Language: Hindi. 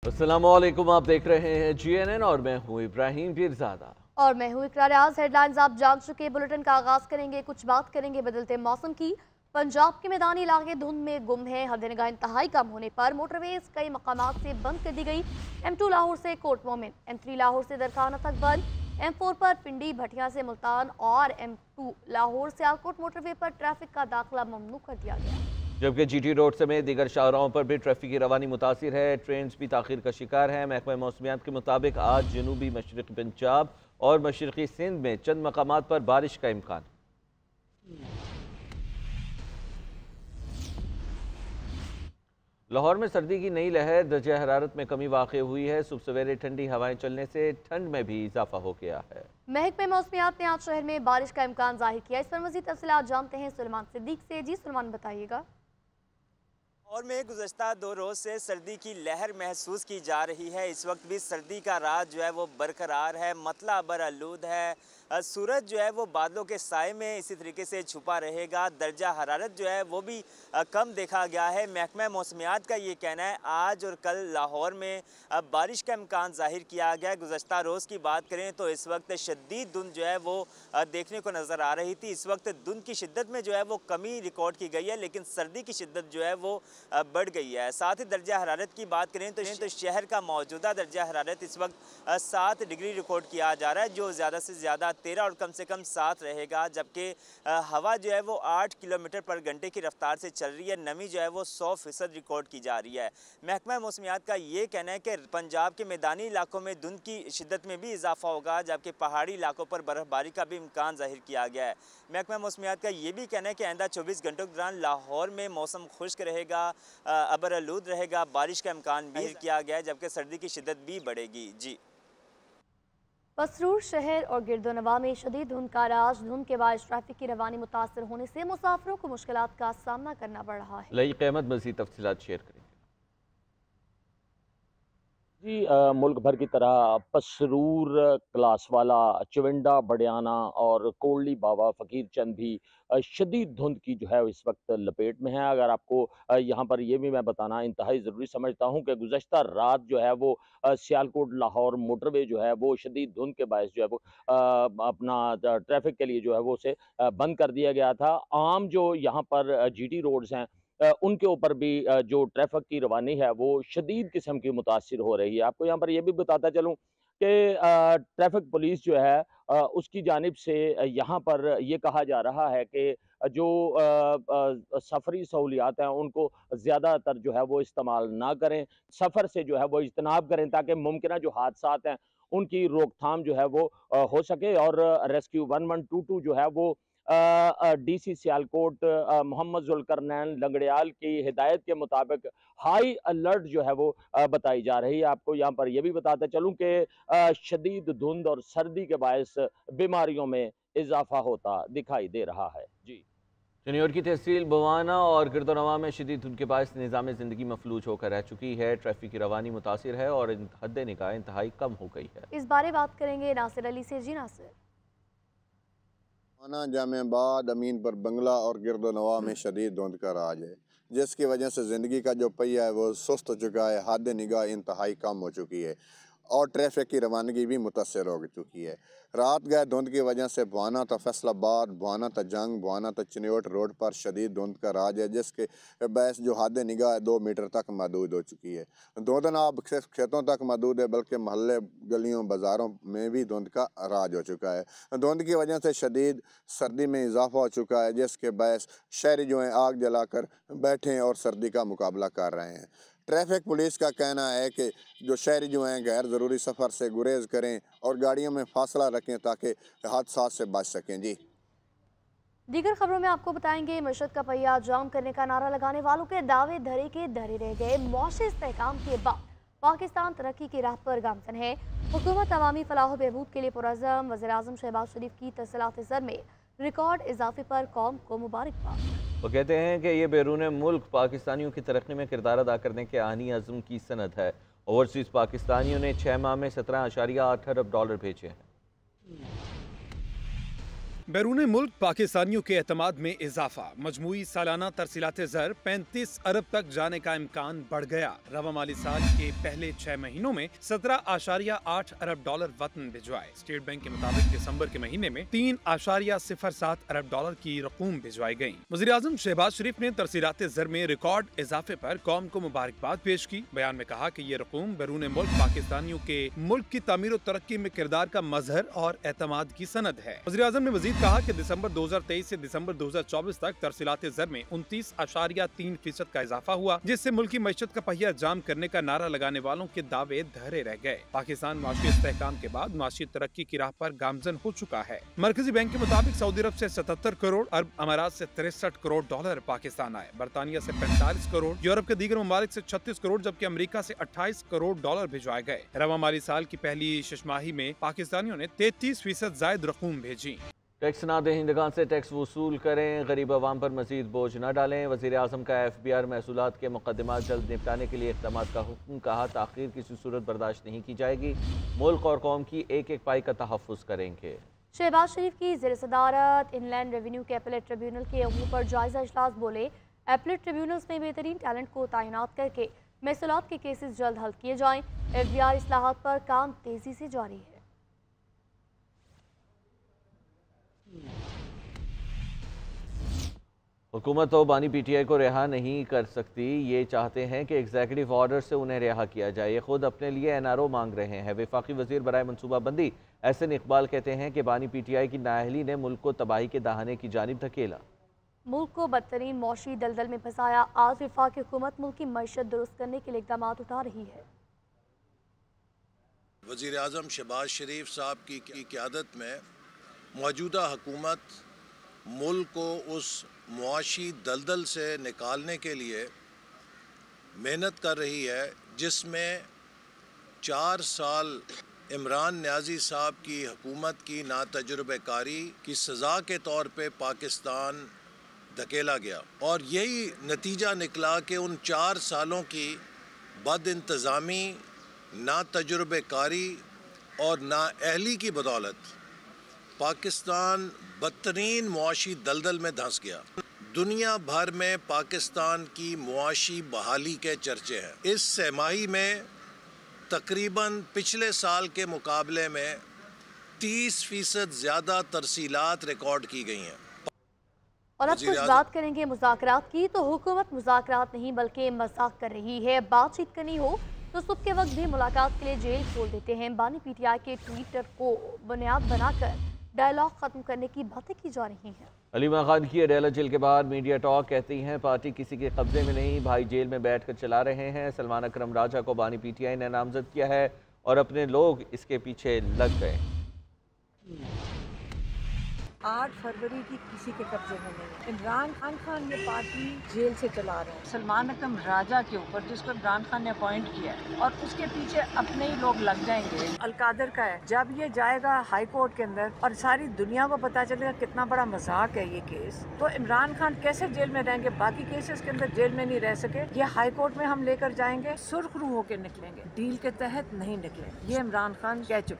अस्सलामुअलैकुम, आप देख रहे हैं GNN और मैं हूं इब्राहिम पीरजादा। और मैं हूँ इकरार। आज हेडलाइंस आप जान चुके। बुलेटिन का आगाज करेंगे, कुछ बात करेंगे बदलते मौसम की। पंजाब के मैदानी इलाके धुंध में गुम है। हद-ए-निगाह इंतहाई कम होने पर मोटरवेज कई मकामात से बंद कर दी गई। M2 लाहौर से कोट मोमिन, M3 लाहौर से दरखाना तक बंद, M4 पर पिंडी भटिया से मुल्तान और M2 लाहौर से आलकोट मोटरवे पर ट्रैफिक का दाखिला ममनू कर दिया गया। जबकि GT रोड समेत दीगर शाहराहों पर भी ट्रैफिक की रवानी मुतासिर है। ट्रेन भी ताखीर का शिकार है। महकमा मौसमियात के मुताबिक आज जनूबी मशरक़ी पंजाब और मशरक़ी सिंध में चंद मकामात पर बारिश का इम्कान। लाहौर में सर्दी की नई लहर, दर्जा हरारत में कमी वाक़ई हुई है। सुबह सवेरे ठंडी हवाएं चलने से ठंड में भी इजाफा हो गया है। महकमे मौसमियात ने आज शहर में बारिश का इम्कान जाहिर किया। इस पर मज़ीद तफसीलात जानते हैं सुलेमान सिद्दीक से। जी सुलेमान, बताइएगा। और में गुज़श्ता 2 रोज़ से सर्दी की लहर महसूस की जा रही है। इस वक्त भी सर्दी का राज जो है वो बरकरार है। मतला अबर आलूद है। सूरज जो है वो बादलों के साए में इसी तरीके से छुपा रहेगा। दर्जा हरारत जो है वो भी कम देखा गया है। महकमा मौसमियात का ये कहना है आज और कल लाहौर में बारिश का इम्कान जाहिर किया गया है। गुज़श्ता रोज़ की बात करें तो इस वक्त शदीद धुंध जो है वो देखने को नज़र आ रही थी। इस वक्त धुंध की शिद्दत में जो है वो कमी रिकॉर्ड की गई है, लेकिन सर्दी की शिद्दत जो है वो बढ़ गई है। साथ ही दर्जा हरारत की बात करें तो शहर का मौजूदा दर्जा हरारत इस वक्त 7 डिग्री रिकॉर्ड किया जा रहा है, जो ज़्यादा से ज़्यादा 13 और कम से कम 7 रहेगा। जबकि हवा जो है वो 8 किलोमीटर पर घंटे की रफ्तार से चल रही है। नमी जो है वो 100% रिकॉर्ड की जा रही है। महकमा मौसमियात का ये कहना है कि पंजाब के मैदानी इलाकों में धुंध की शिद्दत में भी इजाफा होगा, जबकि पहाड़ी इलाकों पर बर्फबारी का भी इम्कान जाहिर किया गया है। महकमा मौसमियात का ये भी कहना है कि आइंदा 24 घंटों के दौरान लाहौर में मौसम खुश्क रहेगा, अबर आलूद रहेगा, बारिश का इम्कान भी किया गया है, जबकि सर्दी की शिद्दत भी बढ़ेगी। जी, पसरूर शहर और गिरदोनवा में शदीद धुंध का राज। धुंध के बाद ट्रैफिक की रवानी मुतासर होने से मुसाफिरों को मुश्किलात का सामना करना पड़ रहा है। लई क़यामत मज़ीद तफसीलात शेयर करेंगे। जी मुल्क भर की तरह पसरूर, क्लासवाला, चविंडा, बडियाना और कोटली बाबा फ़कीर चंद भी शदीद धुंध की जो है इस वक्त लपेट में है। अगर आपको यहाँ पर ये भी मैं बताना इंतहाई ज़रूरी समझता हूँ कि गुज़श्ता रात जो है वो सियालकोट लाहौर मोटरवे जो है वो शदीद धुंध के बायस जो है वो अपना ट्रैफिक के लिए जो है वो उसे बंद कर दिया गया था। आम जो यहाँ पर GT रोड्स हैं उनके ऊपर भी जो ट्रैफ़िक की रवानी है वो शदीद किस्म की मुतासिर हो रही है। आपको यहाँ पर ये भी बताता चलूँ कि ट्रैफ़िक पुलिस जो है उसकी जानिब से यहाँ पर ये कहा जा रहा है कि जो सफ़री सहूलियात हैं उनको ज़्यादातर जो है वो इस्तेमाल ना करें, सफ़र से जो है वो इज्तनाब करें ताकि मुमकिना जो हादसात हैं उनकी रोकथाम जो है वो हो सके। और रेस्क्यू 1122 जो है वो DC सियालकोट मोहम्मद जुल्करनैन लंगड़ियाल की हिदायत के मुताबिक हाई अलर्ट जो है वो बताई जा रही है। आपको यहाँ पर यह भी बताते चलूँ कि शदीद धुंध और सर्दी के बायस बीमारियों में इजाफा होता दिखाई दे रहा है। जी, शनियोर की तहसील बवाना और गिरदोनवा में शदीद धुंध के बायस निज़ाम ज़िंदगी मफलूज होकर रह चुकी है। ट्रैफिक की रवानी मुतासिर है और हद निगाह इंतहाई कम हो गई है। इस बारे बात करेंगे नासिर अली से। जी नासिर। जामेबाद, अमीनपुर बंगला और गिरदोनवा में शदीद धुंध का राज है, जिसकी वजह से ज़िंदगी का जो पहिया है वो सुस्त हो चुका है। हद निगाह इंतहाई कम हो चुकी है और ट्रैफिक की रवानगी भी मुतासर हो चुकी है। रात गए धुंध की वजह से बुआना तो फैसलाबाद, बुआना तो जंग, बुआना तो चिन्योट रोड पर शदीद धुंध का राज है, जिसके बहस जो हद निगाह 2 मीटर तक महदूद हो चुकी है। धुंध ना अब खेतों तक महदूद है बल्कि महल्ले, गलियों, बाज़ारों में भी धुंध का राज हो चुका है। धुंध की वजह से शदीद सर्दी में इजाफा हो चुका है, जिसके बहस शहरी जो हैं आग जलाकर बैठे हैं और सर्दी का मुकाबला कर रहे हैं। ट्रैफिक पुलिस का कहना है कि जो शहरी जो हैं गैर ज़रूरी सफ़र से गुरेज करें और गाड़ियों में फासला रखें ताकि हादसा से बच सकें। जी, दीगर खबरों में आपको बताएंगे मशहद का पहिया जाम करने का नारा लगाने वालों के दावे धरे के धरे रह गए। मौशी इस्तेहकाम के बाद पाकिस्तान तरक्की की राह पर गामजन है। हुकूमत अवामी फलाह बहबूद के लिए पुरअज़म। वज़ीर-ए-आज़म शहबाज शरीफ की तसलात ज़र में रिकॉर्ड इजाफे पर कौम को मुबारकबाद। वो कहते हैं कि ये बैरून मुल्क पाकिस्तानियों की तरक्की में किरदार अदा करने के आनी अज़्म की सनद है। ओवरसीज़ पाकिस्तानियों ने 6 माह में $17.8 अरब भेजे हैं। बैरून मुल्क पाकिस्तानियों के एतमाद में इजाफा, मजमूई सालाना तरसीलात ज़र 35 अरब तक जाने का इम्कान बढ़ गया। रवा माली साल के पहले 6 महीनों में 17.8 अरब डॉलर वतन भिजवाए। स्टेट बैंक के मुताबिक दिसंबर के महीने में 3.07 अरब डॉलर की रकूम भिजवाई गयी। वज़ीर आज़म शहबाज शरीफ ने तरसीलात ज़र में रिकॉर्ड इजाफे पर कौम को मुबारकबाद पेश की। बयान में कहा कि ये रकूम बैरून मुल्क पाकिस्तानियों के मुल्क की तामीर और तरक्की में किरदार का मजहर और एतमाद की सनद है। वज़ीर आज़म ने मजीद कहा कि दिसंबर 2023 से दिसंबर 2024 तक तरसीलात ज़र में 29.3% का इजाफा हुआ, जिससे मुल्की मईशत का पहिया जाम करने का नारा लगाने वालों के दावे धरे रह गए। पाकिस्तान माशी इस्तेहकाम के बाद माशी तरक्की की राह पर गामजन हो चुका है। मरकजी बैंक के मुताबिक सऊदी अरब से 77 करोड़, अरब अमारात से 63 करोड़ डॉलर पाकिस्तान आए। बरतानिया से 45 करोड़, यूरोप के दीगर ममालिक से 36 करोड़ जबकि अमेरिका से 28 करोड़ डॉलर भिजवाए गए। रवा माली साल की पहली छमाही में पाकिस्तानियों ने 33% जायद रकूम भेजी। टैक्स ना दहिंदगान से टैक्स वसूल करें, गरीब आवाम पर मजीद बोझ न डालें। वज़ीर आज़म का FBR महसूलात के मुकदमात जल्द निपटाने के लिए इक़दाम का हुक्म। कहा ताख़ीर किसी सूरत बर्दाश्त नहीं की जाएगी। मुल्क और कौम की एक एक पाई का तहफ़्फ़ुज़ करेंगे। शहबाज शरीफ की ज़ेर सदारत इनलैंड रेवेन्यू के अपीलेट ट्रिब्यूनल के अमूर पर जायज़ा इजलास। बोले, अपीलेट ट्रिब्यूनल्स में बेहतरीन टैलेंट को तैनात करके महसूलात के केसेस जल्द हल किए जाएँ। FBR इस्लाहात पर काम तेज़ी से जारी है। हुकूमत तो बानी PTI को रिहा नहीं कर सकती। ये चाहते हैं कि एग्जीक्यूटिव ऑर्डर से उन्हें रिहा किया जाए। ये खुद अपने लिए NRO मांग रहे हैं। वफाकी वजीर बराए मनसूबाबंदी एहसन इकबाल कहते हैं कि बानी PTI की नाअहली ने मुल्क को तबाही के दहाने की जानिब धकेला, मुल्क को बदतरीन मौशी दलदल में फंसाया। आज वफाकी हुकूमत मुल्क की मईशत दुरुस्त करने के लिए इक़दाम उठा रही है। वज़ीर आज़म शहबाज शरीफ साहब की क़यादत में मौजूदा हुकूमत मुल्क को उस मुआशी दलदल से निकालने के लिए मेहनत कर रही है, जिसमें 4 साल इमरान न्याजी साहब की हुकूमत की नातजुर्बेकारी की सज़ा के तौर पे पाकिस्तान धकेला गया। और यही नतीजा निकला कि उन 4 सालों की बद इंतज़ामी, नातजुर्बेकारी और नाअहली की बदौलत पाकिस्तान बदतरीन मुआशी दलदल में धंस गया। दुनिया भर में पाकिस्तान की मुआशी बहाली के चर्चे हैं। इस छमाही में तकरीबन पिछले साल के मुकाबले में 30% ज़्यादा तरसीलात रिकॉर्ड की गई हैं। और अब कुछ बात करेंगे मुज़ाकरात की। तो हुकूमत मुज़ाकरात नहीं बल्कि मजाक कर रही है। बातचीत करनी हो तो सुबह के वक्त भी मुलाकात के लिए जेल खोल देते हैं। बानी PTI के ट्विटर को बुनियाद बनाकर डायलॉग खत्म करने की बातें की जा रही हैं। अलीमा खान की अडेला जेल के बाद मीडिया टॉक कहती हैं पार्टी किसी के कब्जे में नहीं, भाई जेल में बैठकर चला रहे हैं। सलमान अकरम राजा को बानी PTI ने नामजद किया है और अपने लोग इसके पीछे लग गए। 8 फरवरी की किसी के कब्जे में नहीं। इमरान खान ये पार्टी जेल से चला रहे हैं। सलमान अकरम राजा के ऊपर, जिसको इमरान खान ने अपॉइंट किया है, और उसके पीछे अपने ही लोग लग जाएंगे। अलकादर का है, जब ये जाएगा हाई कोर्ट के अंदर और सारी दुनिया को पता चलेगा कितना बड़ा मजाक है ये केस, तो इमरान खान कैसे जेल में रहेंगे? बाकी केसेस के अंदर जेल में नहीं रह सके, ये हाई कोर्ट में हम लेकर जाएंगे, सुर्खरू होकर निकलेंगे, डील के तहत नहीं निकलेंगे। ये इमरान खान कह चुके।